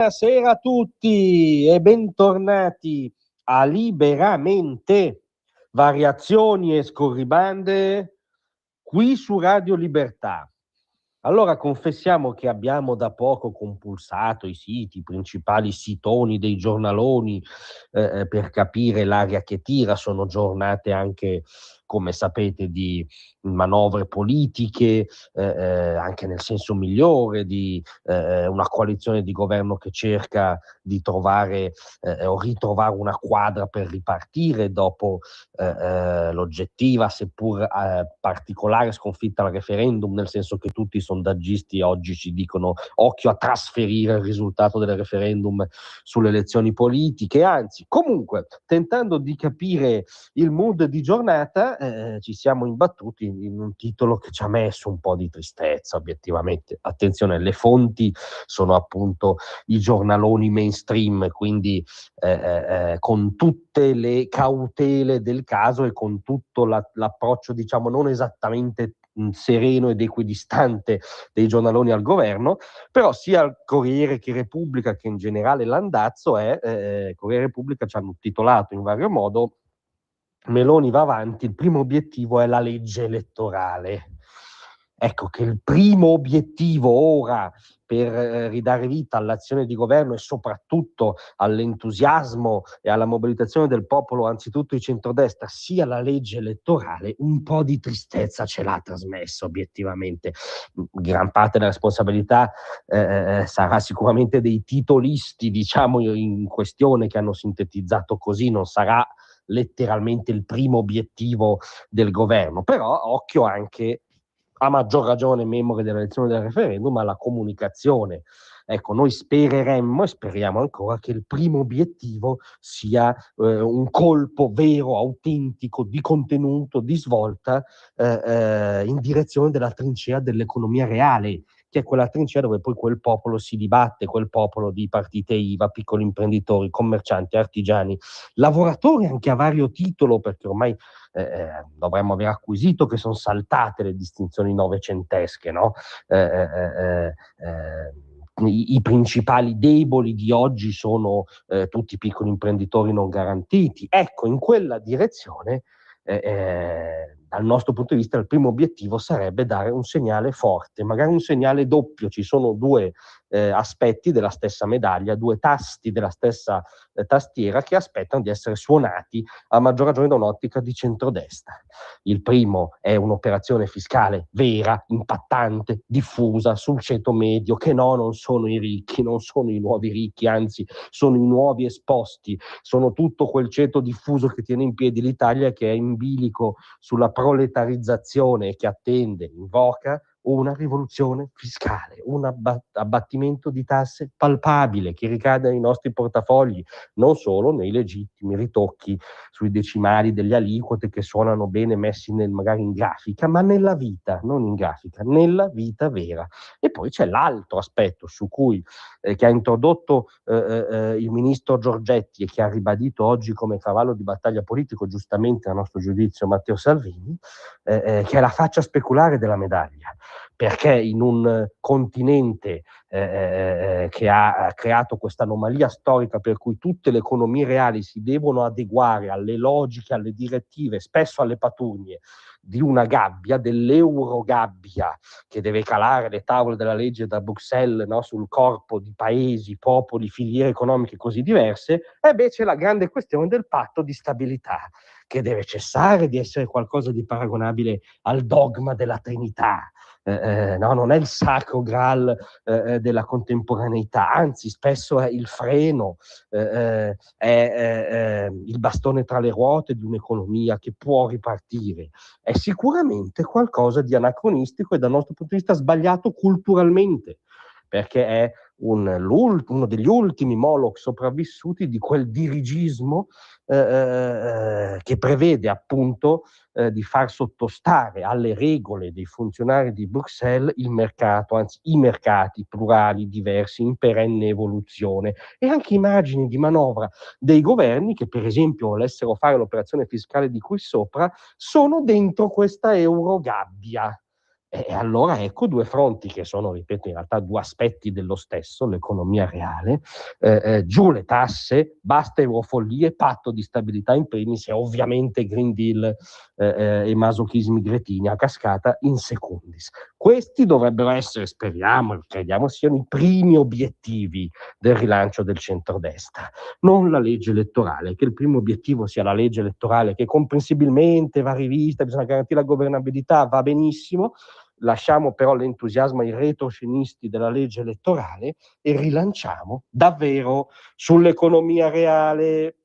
Buonasera a tutti e bentornati a Liberamente, variazioni e scorribande qui su Radio Libertà. Allora confessiamo che abbiamo da poco compulsato i siti, i principali sitoni dei giornaloni per capire l'aria che tira. Sono giornate anche, come sapete, di manovre politiche, anche nel senso migliore, di una coalizione di governo che cerca di trovare o ritrovare una quadra per ripartire dopo l'oggettiva, seppur particolare sconfitta al referendum, nel senso che tutti i sondaggisti oggi ci dicono occhio a trasferire il risultato del referendum sulle elezioni politiche. Anzi, comunque, tentando di capire il mood di giornata, ci siamo imbattuti in un titolo che ci ha messo un po' di tristezza, obiettivamente. Attenzione, le fonti sono appunto i giornaloni mainstream, quindi con tutte le cautele del caso e con tutto l'approccio, diciamo, non esattamente sereno ed equidistante dei giornaloni al governo, però sia il Corriere che Repubblica, che in generale l'andazzo è, Corriere e Repubblica ci hanno titolato in vario modo: Meloni va avanti, il primo obiettivo è la legge elettorale. Ecco che il primo obiettivo ora per ridare vita all'azione di governo e soprattutto all'entusiasmo e alla mobilitazione del popolo, anzitutto di centrodestra, sia la legge elettorale, un po' di tristezza ce l'ha trasmessa obiettivamente. Gran parte della responsabilità sarà sicuramente dei titolisti, diciamo, in questione, che hanno sintetizzato così. Non sarà letteralmente il primo obiettivo del governo, però occhio anche, a maggior ragione memore dell'elezione del referendum, alla comunicazione. Ecco, noi spereremmo e speriamo ancora che il primo obiettivo sia un colpo vero, autentico, di contenuto, di svolta in direzione della trincea dell'economia reale, che è quella trincea dove poi quel popolo si dibatte, quel popolo di partite IVA, piccoli imprenditori, commercianti, artigiani, lavoratori anche a vario titolo, perché ormai dovremmo aver acquisito che sono saltate le distinzioni novecentesche, no? I principali deboli di oggi sono tutti piccoli imprenditori non garantiti. Ecco, in quella direzione, dal nostro punto di vista, il primo obiettivo sarebbe dare un segnale forte, magari un segnale doppio. Ci sono due aspetti della stessa medaglia, due tasti della stessa tastiera che aspettano di essere suonati, a maggior ragione da un'ottica di centrodestra. Il primo è un'operazione fiscale vera, impattante, diffusa sul ceto medio, che no, non sono i ricchi, non sono i nuovi ricchi, anzi sono i nuovi esposti, sono tutto quel ceto diffuso che tiene in piedi l'Italia, che è in bilico sulla proletarizzazione e che attende, invoca una rivoluzione fiscale, un abbattimento di tasse palpabile che ricade nei nostri portafogli, non solo nei legittimi ritocchi sui decimali delle aliquote che suonano bene messi magari in grafica, ma nella vita, non in grafica, nella vita vera. E poi c'è l'altro aspetto su cui che ha introdotto il ministro Giorgetti e che ha ribadito oggi come cavallo di battaglia politico, giustamente a nostro giudizio, Matteo Salvini, che è la faccia speculare della medaglia, perché in un continente che ha creato questa anomalia storica per cui tutte le economie reali si devono adeguare alle logiche, alle direttive, spesso alle paturnie di una gabbia, dell'eurogabbia, che deve calare le tavole della legge da Bruxelles, no, sul corpo di paesi, popoli, filiere economiche così diverse, e beh, c'è la grande questione del patto di stabilità, che deve cessare di essere qualcosa di paragonabile al dogma della Trinità. No, non è il sacro graal della contemporaneità, anzi spesso è il freno, è il bastone tra le ruote di un'economia che può ripartire. È sicuramente qualcosa di anacronistico e dal nostro punto di vista sbagliato culturalmente, perché è uno degli ultimi Moloch sopravvissuti di quel dirigismo che prevede appunto di far sottostare alle regole dei funzionari di Bruxelles il mercato, anzi i mercati plurali, diversi, in perenne evoluzione, e anche i margini di manovra dei governi che, per esempio, volessero fare l'operazione fiscale di cui sopra, sono dentro questa eurogabbia. E allora ecco due fronti che sono, ripeto, in realtà due aspetti dello stesso, l'economia reale, giù le tasse, basta eurofollie, patto di stabilità in primis e ovviamente Green Deal e masochismi gretini a cascata in secundis. Questi dovrebbero essere, speriamo e crediamo, siano i primi obiettivi del rilancio del centrodestra, non la legge elettorale, che il primo obiettivo sia la legge elettorale che comprensibilmente va rivista, bisogna garantire la governabilità, va benissimo, lasciamo però l'entusiasmo ai retroscenisti della legge elettorale e rilanciamo davvero sull'economia reale.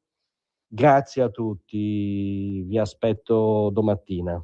Grazie a tutti, vi aspetto domattina.